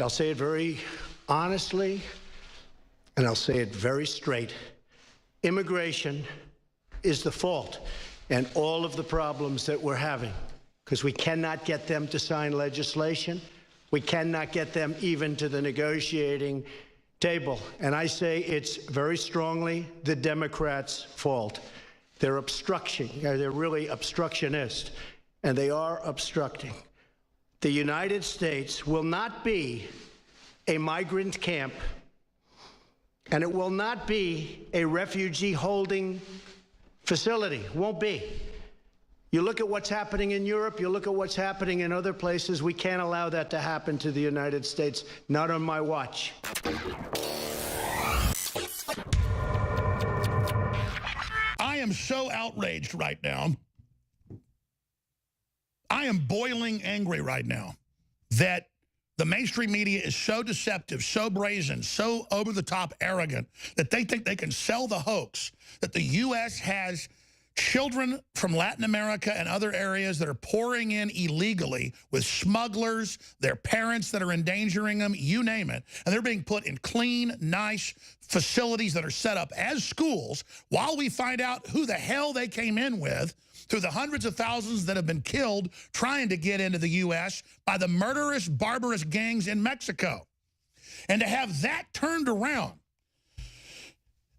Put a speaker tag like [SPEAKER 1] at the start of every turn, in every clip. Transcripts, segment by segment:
[SPEAKER 1] I'll say it very honestly, and I'll say it very straight. Immigration is the fault and all of the problems that we're having, because we cannot get them to sign legislation. We cannot get them even to the negotiating table. And I say it's very strongly the Democrats' fault. They're obstruction. They're really obstructionist, and they are obstructing. The United States will not be a migrant camp, and it will not be a refugee holding facility. Won't be. You look at what's happening in Europe, you look at what's happening in other places. We can't allow that to happen to the United States, not on my watch.
[SPEAKER 2] I am so outraged right now. I am boiling angry right now that the mainstream media is so deceptive, so brazen, so over-the-top arrogant that they think they can sell the hoax that the U.S. has children from Latin America and other areas that are pouring in illegally with smugglers, their parents that are endangering them, you name it. And they're being put in clean, nice facilities that are set up as schools while we find out who the hell they came in with through the hundreds of thousands that have been killed trying to get into the U.S. by the murderous, barbarous gangs in Mexico. And to have that turned around,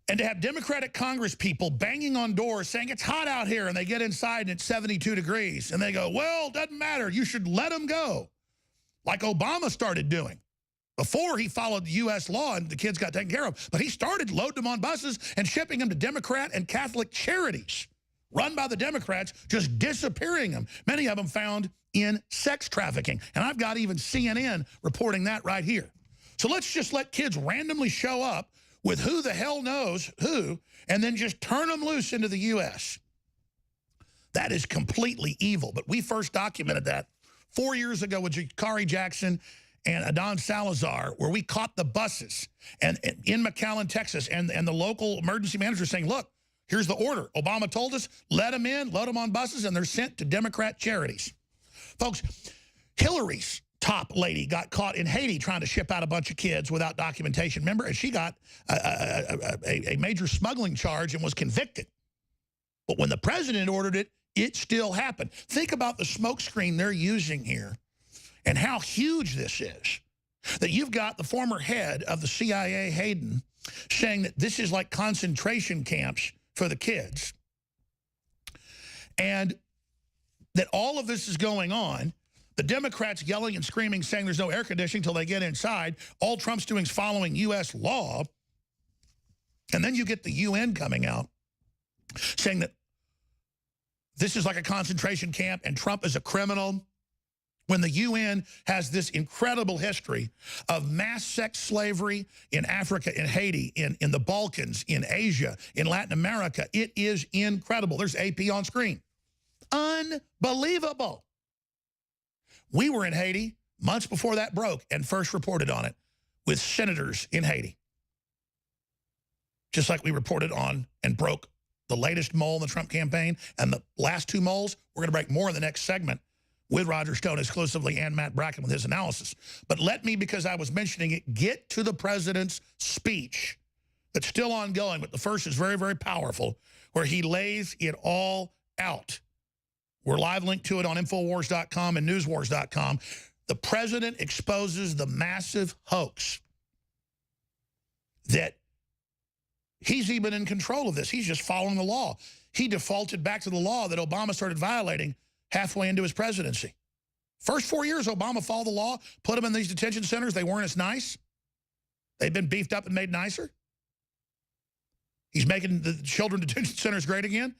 [SPEAKER 2] and to have Democratic Congress people banging on doors saying it's hot out here, and they get inside and it's 72 degrees, and they go, well, doesn't matter, you should let them go, like Obama started doing. Before he followed the U.S. law and the kids got taken care of, but he started loading them on buses and shipping them to Democrat and Catholic charities run by the Democrats, just disappearing them, many of them found in sex trafficking. And I've got even CNN reporting that right here. So let's just let kids randomly show up with who the hell knows who, and then just turn them loose into the U.S. That is completely evil. But we first documented that 4 years ago with Jakari Jackson and Adon Salazar, where we caught the buses and in McAllen, Texas, and the local emergency manager saying, look, here's the order. Obama told us, let them in, load them on buses, and they're sent to Democrat charities. Folks, Hillary's top lady got caught in Haiti trying to ship out a bunch of kids without documentation. Remember, and she got a major smuggling charge and was convicted. But when the president ordered it, it still happened. Think about the smokescreen they're using here and how huge this is. That you've got the former head of the CIA, Hayden, saying that this is like concentration camps for the kids. And that all of this is going on. The Democrats yelling and screaming, saying there's no air conditioning until they get inside. All Trump's doing is following U.S. law. And then you get the UN coming out saying that this is like a concentration camp and Trump is a criminal, when the UN has this incredible history of mass sex slavery in Africa, in Haiti, in the Balkans, in Asia, in Latin America. It is incredible. There's AP on screen. Unbelievable. We were in Haiti months before that broke and first reported on it with senators in Haiti. Just like we reported on and broke the latest mole in the Trump campaign and the last two moles. We're going to break more in the next segment with Roger Stone exclusively and Matt Bracken with his analysis. But let me, because I was mentioning it, get to the president's speech that's still ongoing, but the first is very, very powerful, where he lays it all out. We're live linked to it on Infowars.com and Newswars.com. The president exposes the massive hoax that he's even in control of this. He's just following the law. He defaulted back to the law that Obama started violating halfway into his presidency. First 4 years, Obama followed the law, put them in these detention centers. They weren't as nice. They've been beefed up and made nicer. He's making the children detention centers great again.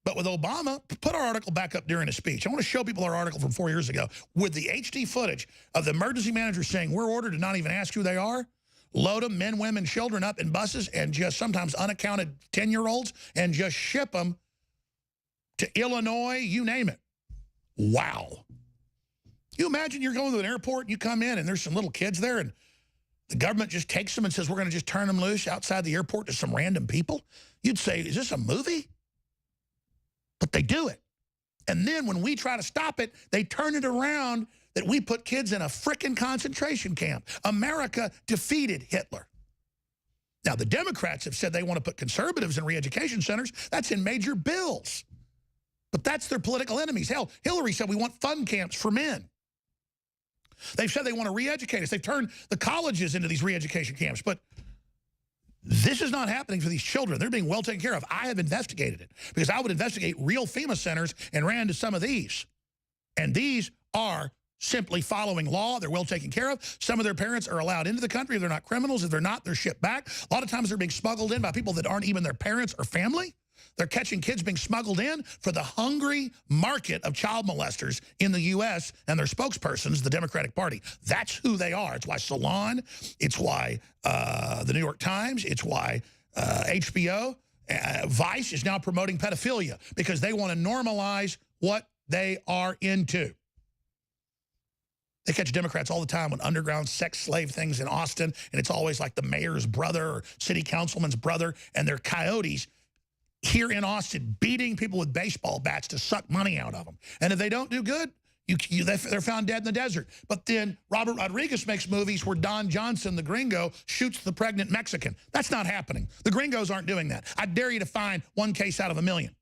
[SPEAKER 2] But with Obama, put our article back up during his speech. I want to show people our article from 4 years ago with the HD footage of the emergency manager saying, we're ordered to not even ask who they are, load them, men, women, children, up in buses, and just sometimes unaccounted 10-year-olds, and just ship them to Illinois, you name it. Wow. You imagine you're going to an airport, and you come in, and there's some little kids there, and the government just takes them and says, we're going to just turn them loose outside the airport to some random people? You'd say, is this a movie? But they do it. And then when we try to stop it, they turn it around that we put kids in a frickin' concentration camp. America defeated Hitler. Now, the Democrats have said they want to put conservatives in re-education centers. That's in major bills. But that's their political enemies. Hell, Hillary said we want fun camps for men. They've said they want to re-educate us. They've turned the colleges into these re-education camps. But this is not happening for these children. They're being well taken care of. I have investigated it because I would investigate real FEMA centers and ran to some of these. And these are simply following law. They're well taken care of. Some of their parents are allowed into the country. They're not criminals. If they're not, they're shipped back. A lot of times they're being smuggled in by people that aren't even their parents or family. They're catching kids being smuggled in for the hungry market of child molesters in the U.S. and their spokespersons, the Democratic Party. That's who they are. It's why Salon, it's why the New York Times, it's why HBO, Vice is now promoting pedophilia because they want to normalize what they are into. They catch Democrats all the time on underground sex slave things in Austin, and it's always like the mayor's brother or city councilman's brother, and they're coyotes here in Austin beating people with baseball bats to suck money out of them. And if they don't do good, they're found dead in the desert. But then Robert Rodriguez makes movies where Don Johnson, the gringo, shoots the pregnant Mexican. That's not happening. The gringos aren't doing that. I dare you to find one case out of a million.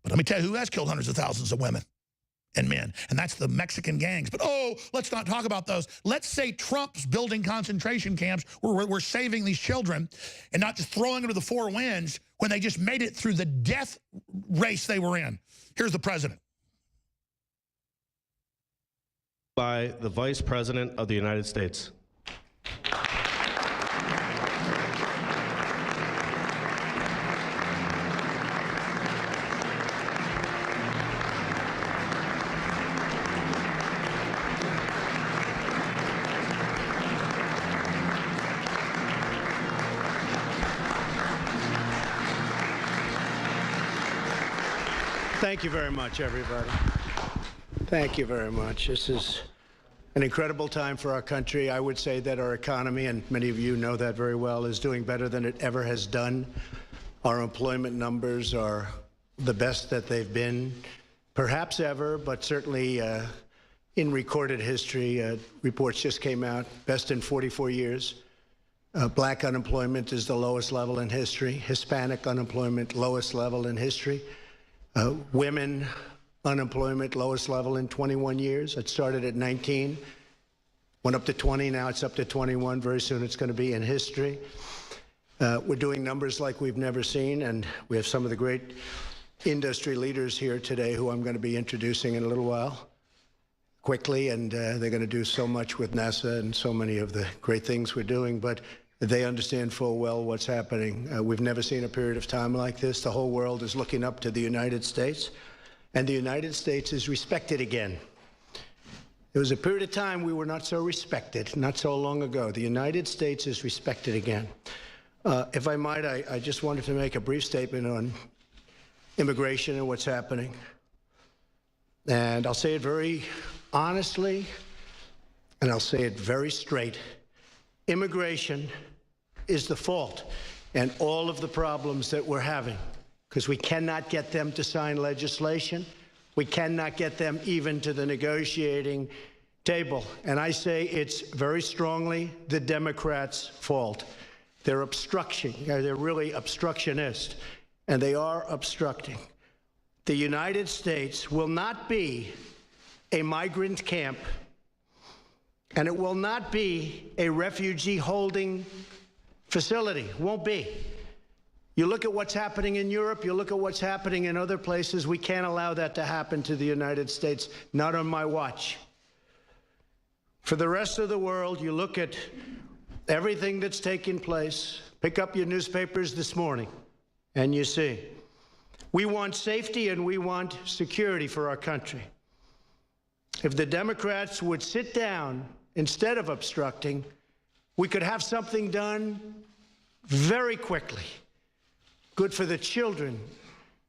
[SPEAKER 2] But let me tell you who has killed hundreds of thousands of women and men, and that's the Mexican gangs. But, oh, let's not talk about those. Let's say Trump's building concentration camps where we're saving these children and not just throwing them to the four winds when they just made it through the death race they were in. Here's the president.
[SPEAKER 3] By the Vice President of the United States.
[SPEAKER 1] Thank you very much, everybody. Thank you very much. This is an incredible time for our country. I would say that our economy, and many of you know that very well, is doing better than it ever has done. Our employment numbers are the best that they've been, perhaps ever, but certainly in recorded history. Reports just came out, best in 44 years. Black unemployment is the lowest level in history. Hispanic unemployment, lowest level in history. Women unemployment, lowest level in 21 years. It started at 19, went up to 20, now it's up to 21. Very soon it's going to be in history. We're doing numbers like we've never seen, and we have some of the great industry leaders here today who I'm going to be introducing in a little while, quickly, and they're going to do so much with NASA and so many of the great things we're doing, but they understand full well what's happening. We've never seen a period of time like this. The whole world is looking up to the United States, and the United States is respected again. There was a period of time we were not so respected, not so long ago. The United States is respected again. If I might, I just wanted to make a brief statement on immigration and what's happening. And I'll say it very honestly, and I'll say it very straight. Immigration is the fault and all of the problems that we're having, because we cannot get them to sign legislation. We cannot get them even to the negotiating table. And I say it's very strongly the Democrats' fault. They're obstruction. They're really obstructionist, and they are obstructing. The United States will not be a migrant camp, and it will not be a refugee holding facility. Won't be. You look at what's happening in Europe, you look at what's happening in other places. We can't allow that to happen to the United States, not on my watch. For the rest of the world, you look at everything that's taking place. Pick up your newspapers this morning, and you see. We want safety and we want security for our country. If the Democrats would sit down instead of obstructing, we could have something done very quickly. Good for the children,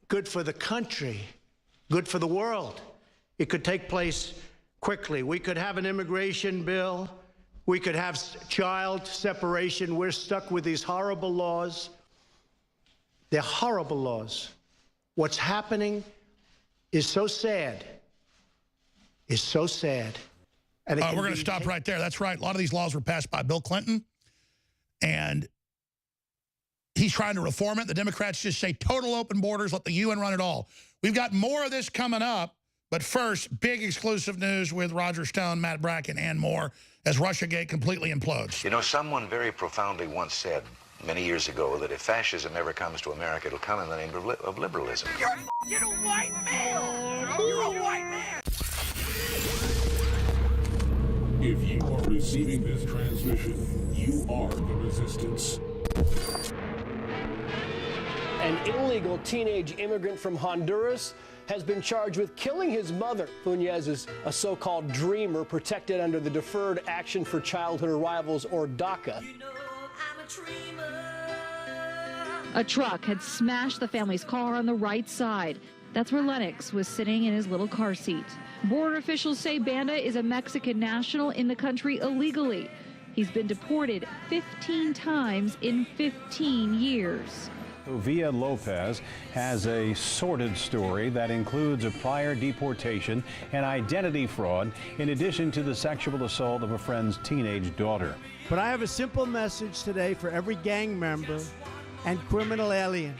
[SPEAKER 1] good for the country, good for the world. It could take place quickly. We could have an immigration bill. We could have child separation. We're stuck with these horrible laws. They're horrible laws. What's happening is so sad. Is so sad. And it
[SPEAKER 2] We're
[SPEAKER 1] can
[SPEAKER 2] going to
[SPEAKER 1] be
[SPEAKER 2] stop right there. That's right. A lot of these laws were passed by Bill Clinton, and he's trying to reform it. The Democrats just say total open borders, let the UN run it all. We've got more of this coming up, but first, big exclusive news with Roger Stone, Matt Bracken, and more as Russiagate completely implodes.
[SPEAKER 4] You know, someone very profoundly once said many years ago that if fascism ever comes to America, it'll come in the name of liberalism.
[SPEAKER 5] You're a white male! You're a white man!
[SPEAKER 6] If you are receiving this transmission, you are the resistance.
[SPEAKER 7] An illegal teenage immigrant from Honduras has been charged with killing his mother. Funes is a so-called dreamer protected under the Deferred Action for Childhood Arrivals, or DACA.
[SPEAKER 8] A truck had smashed the family's car on the right side. That's where Lennox was sitting in his little car seat. Border officials say Banda is a Mexican national in the country illegally. He's been deported 15 times in 15 years.
[SPEAKER 9] Villa Lopez has a sordid story that includes a prior deportation and identity fraud, in addition to the sexual assault of a friend's teenage daughter.
[SPEAKER 1] But I have a simple message today for every gang member and criminal alien.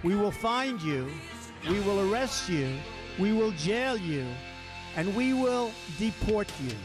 [SPEAKER 1] We will find you, we will arrest you, we will jail you, and we will deport you.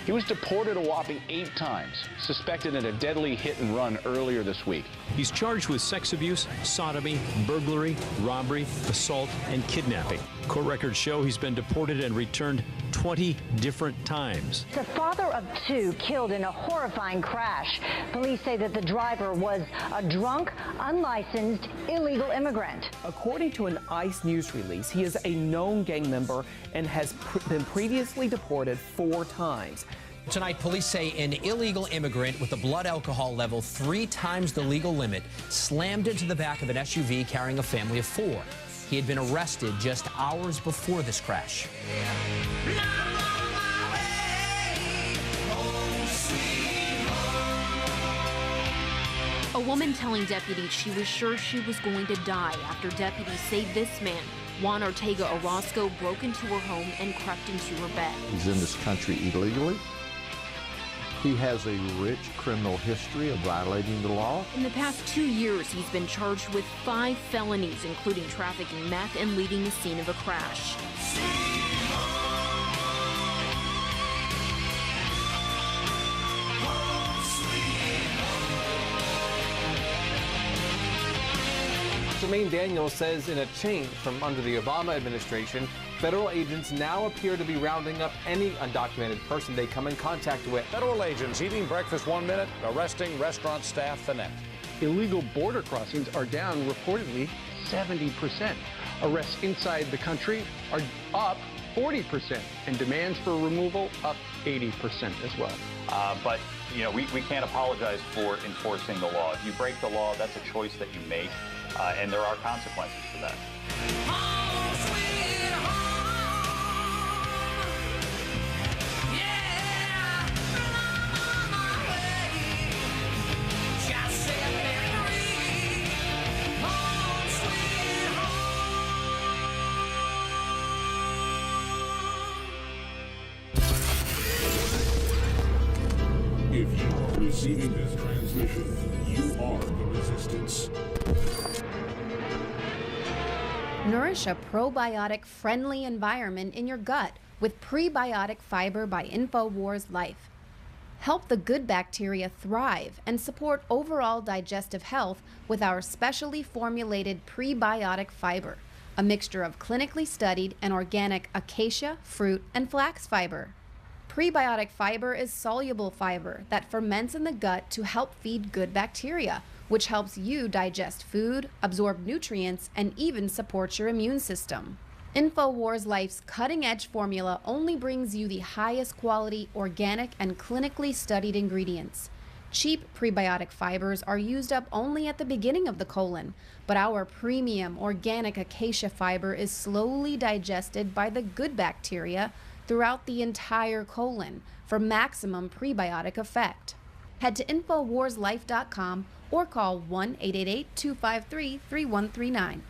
[SPEAKER 10] He was deported a whopping 8 times, suspected in a deadly hit and run earlier this week.
[SPEAKER 11] He's charged with sex abuse, sodomy, burglary, robbery, assault, and kidnapping. Court records show he's been deported and returned 20 different times.
[SPEAKER 12] The father of 2 killed in a horrifying crash. Police say that the driver was a drunk, unlicensed, illegal immigrant.
[SPEAKER 13] According to an ICE news release, he is a known gang member and has been previously deported 4 times.
[SPEAKER 14] Tonight, police say an illegal immigrant with a blood alcohol level 3 times the legal limit slammed into the back of an SUV carrying a family of 4. He had been arrested just hours before this crash.
[SPEAKER 15] A woman telling deputies she was sure she was going to die after deputies say this man, Juan Ortega Orozco, broke into her home and crept into her bed.
[SPEAKER 16] He's in this country illegally. He has a rich criminal history of violating the law.
[SPEAKER 15] In the past 2 years, he's been charged with 5 felonies, including trafficking meth and leaving the scene of a crash.
[SPEAKER 17] Jermaine Daniels says in a change from under the Obama administration, federal agents now appear to be rounding up any undocumented person they come in contact with.
[SPEAKER 18] Federal agents eating breakfast 1 minute, arresting restaurant staff the next.
[SPEAKER 19] Illegal border crossings are down reportedly 70%. Arrests inside the country are up 40%, and demands for removal up 80% as well.
[SPEAKER 20] But, you know, we can't apologize for enforcing the law. If you break the law, that's a choice that you make, and there are consequences for that.
[SPEAKER 6] If you are receiving this transmission, you are the resistance.
[SPEAKER 21] Nourish a probiotic-friendly environment in your gut with prebiotic fiber by InfoWars Life. Help the good bacteria thrive and support overall digestive health with our specially formulated prebiotic fiber, a mixture of clinically studied and organic acacia, fruit, and flax fiber. Prebiotic fiber is soluble fiber that ferments in the gut to help feed good bacteria, which helps you digest food, absorb nutrients, and even supports your immune system. InfoWars Life's cutting-edge formula only brings you the highest quality, organic, and clinically studied ingredients. Cheap prebiotic fibers are used up only at the beginning of the colon, but our premium organic acacia fiber is slowly digested by the good bacteria throughout the entire colon for maximum prebiotic effect. Head to InfoWarsLife.com or call 1-888-253-3139.